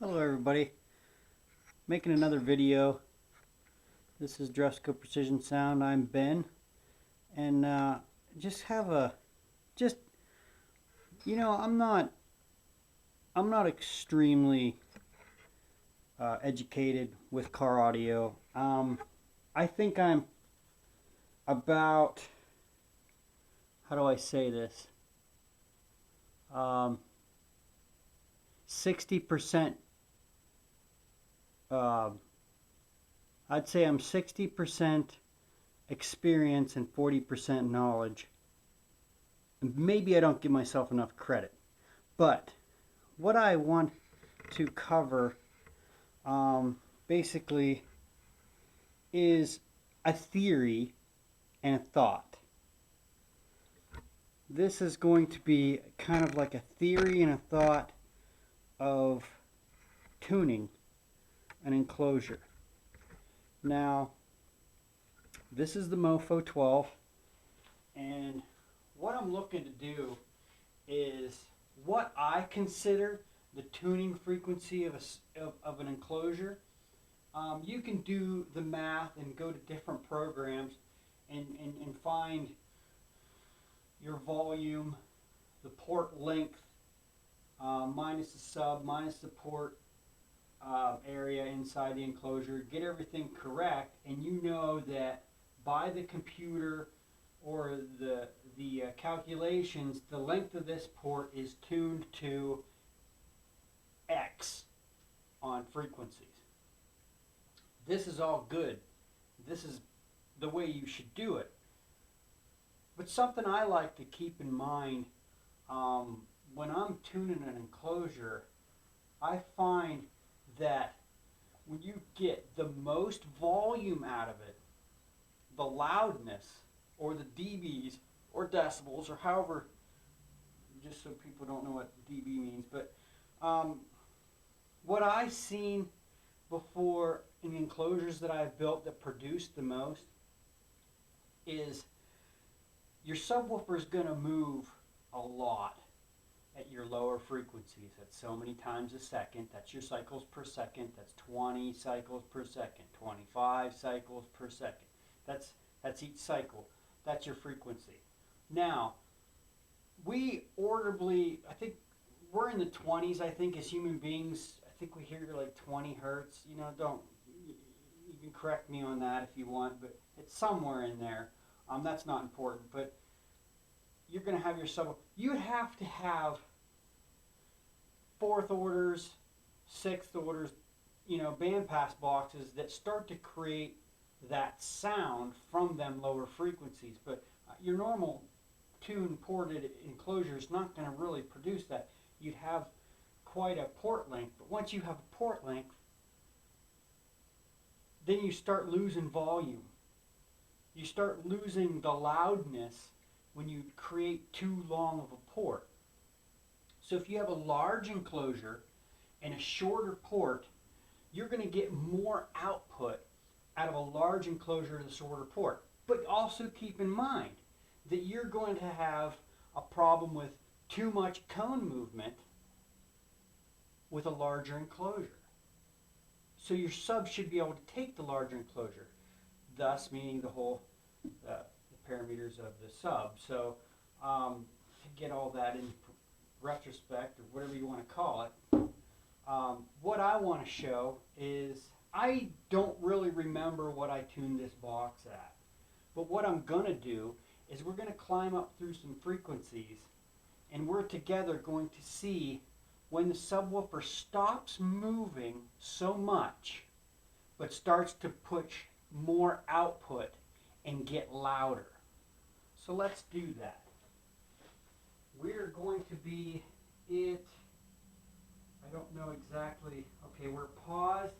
Hello everybody, making another video. This is Dresco Precision Sound. I'm Ben, and just have a just I'm not extremely educated with car audio. I think I'm about, how do I say this, 60%. Uh, I'd say I'm 60% experience and 40% knowledge. Maybe I don't give myself enough credit. But what I want to cover basically is a theory and a thought. This is going to be kind of like a theory and a thought of tuning an enclosure. Now, this is the Mofo 12, and what I'm looking to do is what I consider the tuning frequency of an enclosure. You can do the math and go to different programs and find your volume, the port length, minus the sub, minus the port area inside the enclosure, get everything correct, and you know that by the computer or the calculations, the length of this port is tuned to X on frequencies. This is all good. This is the way you should do it. But something I like to keep in mind when I'm tuning an enclosure, I find that when you get the most volume out of it, the loudness or the dBs or decibels or however, just so people don't know what dB means, but what I've seen before in the enclosures that I've built that produce the most is your subwoofer is going to move a lot at your lower frequencies. That's so many times a second. That's your cycles per second. That's 20 cycles per second, 25 cycles per second. That's each cycle. That's your frequency. Now, we audibly, I think we're in the 20s, I think, as human beings. I think we hear like 20 hertz. You can correct me on that if you want, but it's somewhere in there. That's not important, but you're going to have your sub. You have to have fourth orders, sixth orders, bandpass boxes that start to create that sound from them lower frequencies. But your normal tuned ported enclosure is not going to really produce that. You'd have quite a port length, but once you have a port length, then you start losing volume. You start losing the loudness when you create too long of a port. So if you have a large enclosure and a shorter port, you're going to get more output out of a large enclosure and a shorter port. But also keep in mind that you're going to have a problem with too much cone movement with a larger enclosure. So your sub should be able to take the larger enclosure, thus meaning the whole the parameters of the sub. So to get all that in retrospect, or whatever you want to call it, what I want to show is I don't really remember what I tuned this box at. But what I'm going to do is we're going to climb up through some frequencies, and we're together going to see when the subwoofer stops moving so much but starts to push more output and get louder. So let's do that. We're going to be I don't know exactly, okay, we're paused.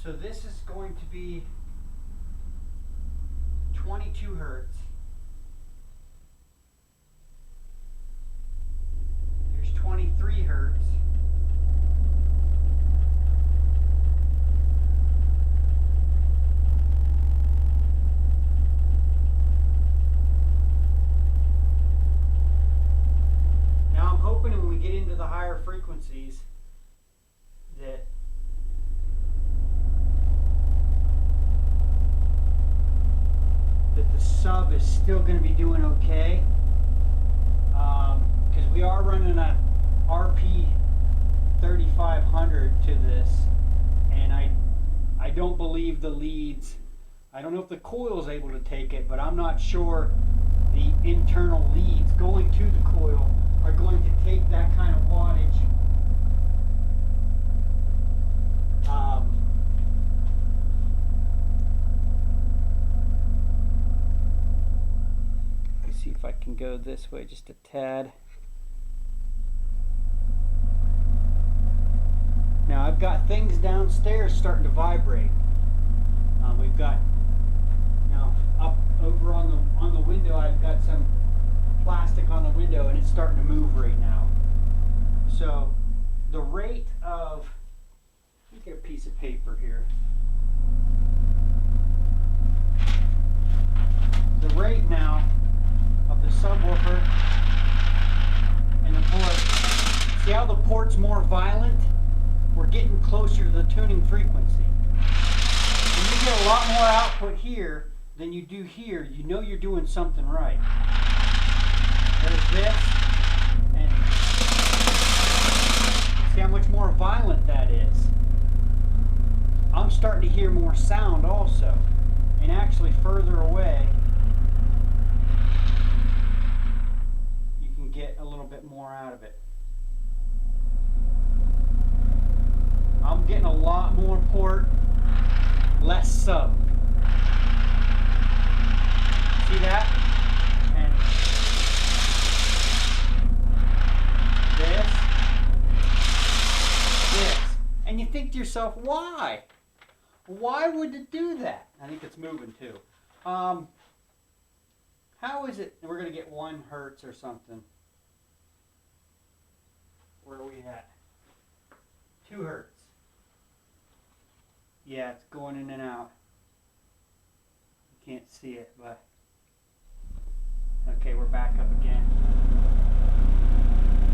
So this is going to be 22 hertz. Here's 23 hertz. Now I'm hoping when we get into the higher frequencies that the sub is still going to be doing okay, because we are running a RP 3500 to this, and I don't believe the leads, I don't know if the coil is able to take it, but I'm not sure the internal leads going to the coil are going to take that kind of wattage. Let's see if I can go this way just a tad. Now I've got things downstairs starting to vibrate. We've got now up over on the window. I've got some plastic on the window, and it's starting to move right now. So the rate of, let me get a piece of paper here. The rate now of the subwoofer and the port. See how the port's more violent? We're getting closer to the tuning frequency. When you get a lot more output here than you do here, you know you're doing something right. There's this, and see how much more violent that is. I'm starting to hear more sound also, and actually further away you can get a little bit more out of it. I'm getting a lot more port, less sub. See that? And this. And you think to yourself, why? Why would it do that? I think it's moving too. How is it? We're going to get 1 hertz or something. Where are we at? 2 hertz. Yeah, it's going in and out. You can't see it, but okay, we're back up again.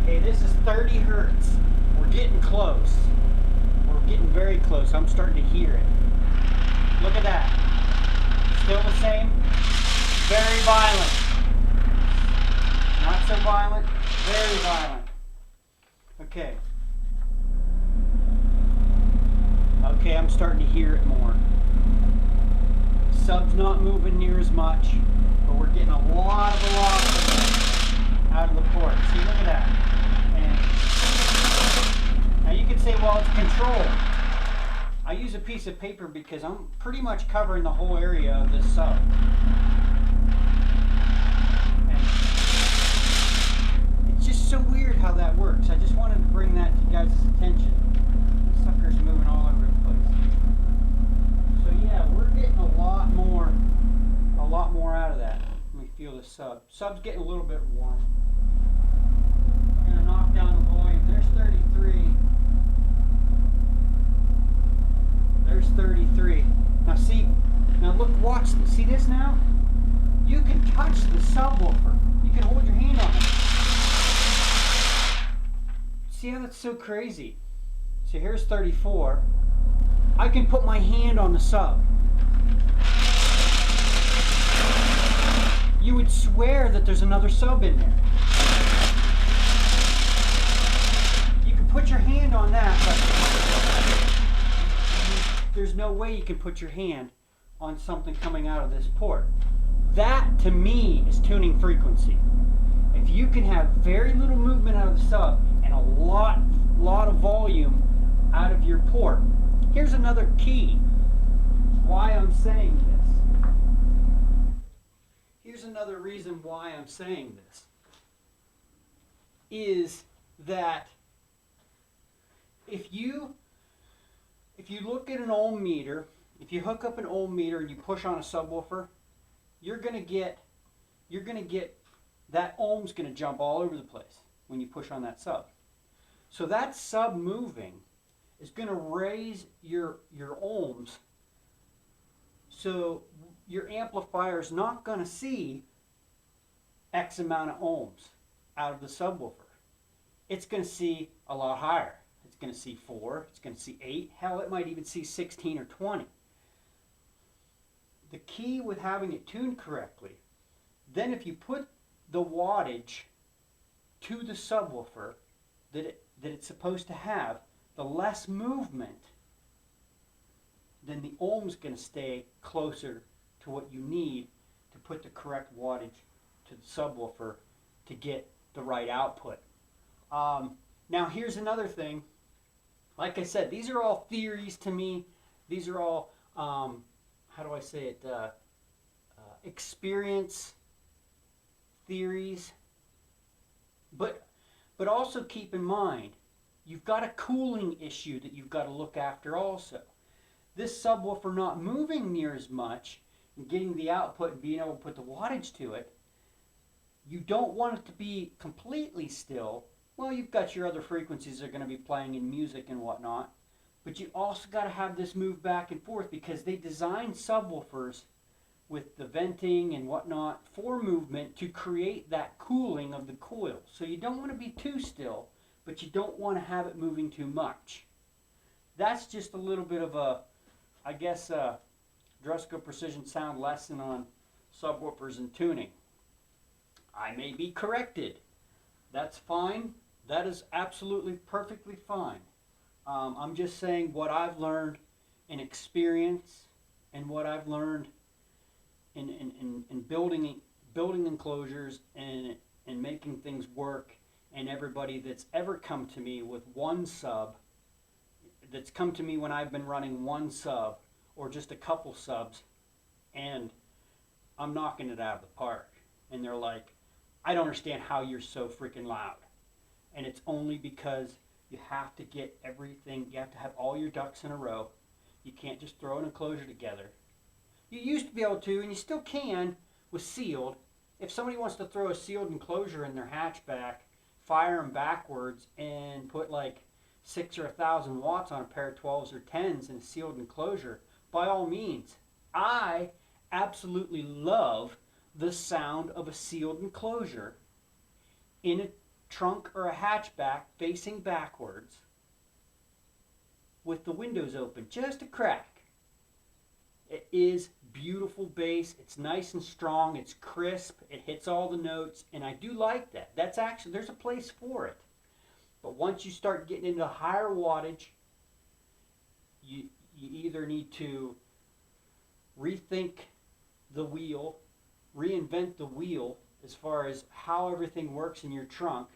Okay, this is 30 hertz. We're getting close. We're getting very close. I'm starting to hear it. Look at that. Still the same. Very violent. Not so violent. Very violent. Okay. Okay, I'm starting to hear it more. Sub's not moving near as much, but we're getting a lot of velocity out of the port. See, look at that. And now you could say, well, it's controlled. I use a piece of paper because I'm pretty much covering the whole area of this sub. And it's just so weird how that works. I just wanted to bring that to you guys' attention. This sucker's moving all over the place. So yeah, we're getting a lot more out of that. Let me feel the sub. Sub's getting a little bit warm. I'm gonna knock down the volume. There's 33. There's 33. Now see, now look, watch, see this now? You can touch the subwoofer. You can hold your hand on it. See how that's so crazy? So here's 34. I can put my hand on the sub. You would swear that there's another sub in there. You can put your hand on that, but there's no way you can put your hand on something coming out of this port. That, to me, is tuning frequency. If you can have very little movement out of the sub and a lot of volume out of your port. Here's another key why I'm saying this. Here's another reason why I'm saying this. Is that if you look at an ohm meter, if you hook up an ohm meter and you push on a subwoofer, you're gonna get that ohm's gonna jump all over the place when you push on that sub. So that sub moving is going to raise your ohms, so your amplifier is not going to see X amount of ohms out of the subwoofer. it's going to see a lot higher. It's going to see 4, it's going to see 8, hell, it might even see 16 or 20. The key with having it tuned correctly, then if you put the wattage to the subwoofer that it's supposed to have, the less movement, then the ohm's going to stay closer to what you need to put the correct wattage to the subwoofer to get the right output. Now here's another thing. Like I said, these are all theories to me. These are all, how do I say it, experience theories. But also keep in mind, you've got a cooling issue that you've got to look after also. This subwoofer not moving near as much and getting the output and being able to put the wattage to it, you don't want it to be completely still. Well, you've got your other frequencies that are going to be playing in music and whatnot, but you also got to have this move back and forth because they designed subwoofers with the venting and whatnot for movement to create that cooling of the coil. So you don't want to be too still, but you don't want to have it moving too much. That's just a little bit of a, I guess, Dresco Precision Sound lesson on subwoofers and tuning. I may be corrected. That's fine. That is absolutely perfectly fine. I'm just saying what I've learned in experience and what I've learned in building enclosures and making things work, and everybody that's ever come to me with one sub, that's come to me when I've been running one sub or just a couple subs, and I'm knocking it out of the park. And they're like, I don't understand how you're so freaking loud. And it's only because you have to get everything, you have to have all your ducks in a row. You can't just throw an enclosure together. You used to be able to, and you still can with sealed. If somebody wants to throw a sealed enclosure in their hatchback, fire them backwards, and put like 6 or 1,000 watts on a pair of 12s or 10s in a sealed enclosure, by all means. I absolutely love the sound of a sealed enclosure in a trunk or a hatchback facing backwards with the windows open, just a crack. It is beautiful bass, it's nice and strong, it's crisp, it hits all the notes, and I do like that. That's actually, there's a place for it. But once you start getting into higher wattage, you either need to rethink the wheel, reinvent the wheel as far as how everything works in your trunk,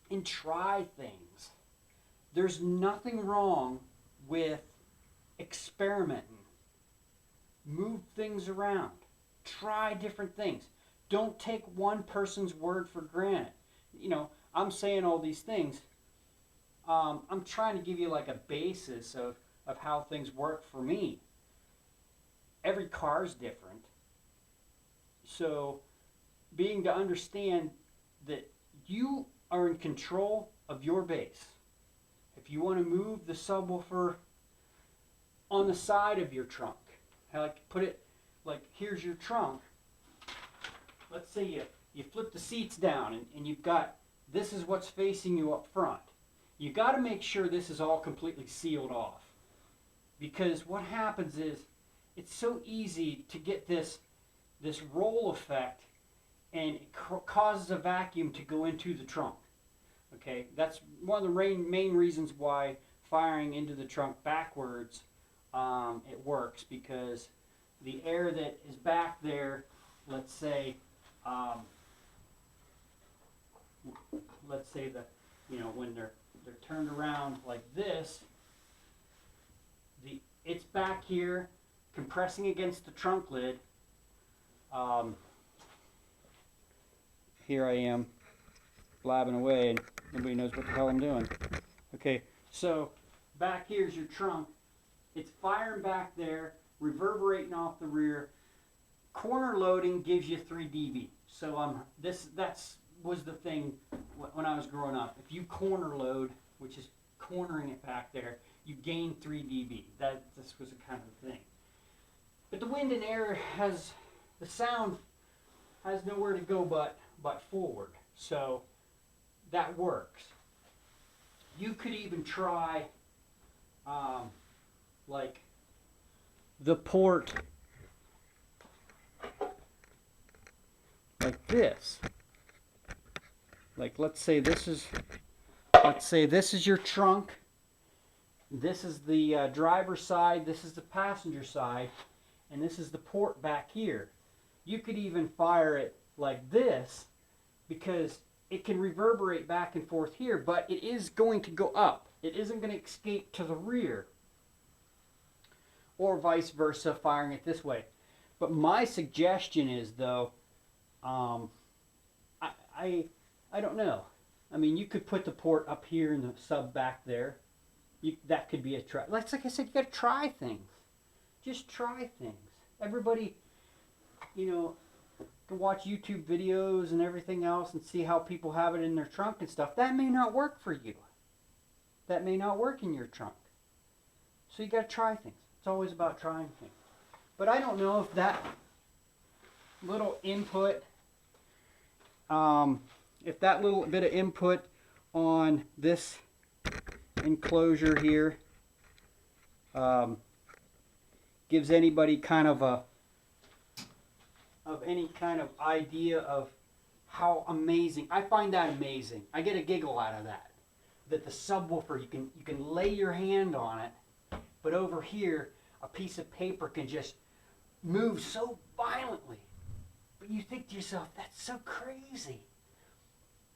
and try things. There's nothing wrong with experimenting. Move things around. Try different things. Don't take one person's word for granted. You know, I'm saying all these things. I'm trying to give you like a basis of how things work for me. Every car's different. So being to understand that you are in control of your bass. If you want to move the subwoofer on the side of your trunk, like put it like here's your trunk. Let's say you flip the seats down and you've got, this is what's facing you up front. You got to make sure this is all completely sealed off, because what happens is it's so easy to get this roll effect, and it causes a vacuum to go into the trunk. Okay, that's one of the main reasons why firing into the trunk backwards it works, because the air that is back there, let's say that, you know, when they're turned around like this, it's back here compressing against the trunk lid. Here I am blabbing away and nobody knows what the hell I'm doing. Okay, so back here's your trunk. It's firing back there, reverberating off the rear. Corner loading gives you 3 dB. So that's was the thing when I was growing up. If you corner load, which is cornering it back there, you gain 3 dB. This was a kind of thing. But the wind and air the sound has nowhere to go but forward. So that works. You could even try like the port like this. Like let's say this is your trunk. This is the driver's side, this is the passenger side, and this is the port back here. You could even fire it like this because it can reverberate back and forth here, but it is going to go up. It isn't going to escape to the rear, or vice versa, firing it this way. But my suggestion is, though, I don't know. I mean, you could put the port up here and the sub back there. That could be a try. Like I said, you got to try things. Just try things. Everybody, you know, can watch YouTube videos and everything else and see how people have it in their trunk and stuff. That may not work for you. That may not work in your trunk. So you got to try things. It's always about trying things. But I don't know if that little input, if that little bit of input on this enclosure here gives anybody kind of any kind of idea of how amazing. I find that amazing. I get a giggle out of that. That the subwoofer, you can lay your hand on it, but over here a piece of paper can just move so violently. But you think to yourself, that's so crazy.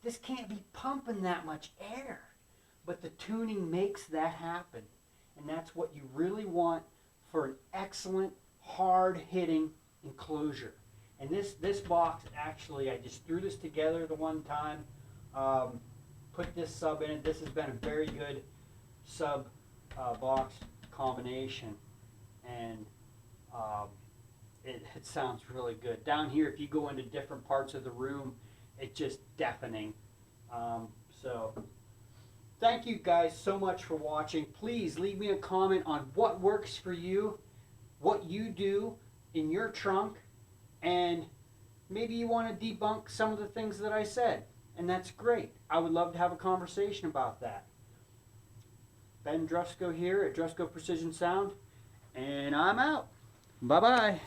This can't be pumping that much air. But the tuning makes that happen. And that's what you really want for an excellent, hard-hitting enclosure. And this box, actually, I just threw this together the one time, put this sub in it. This has been a very good sub box combination. And it sounds really good. Down here, if you go into different parts of the room, it's just deafening. So thank you guys so much for watching. Please leave me a comment on what works for you, what you do in your trunk, and maybe you want to debunk some of the things that I said. And that's great. I would love to have a conversation about that. Ben Drusko here at Drusko Precision Sound, and I'm out. Bye-bye.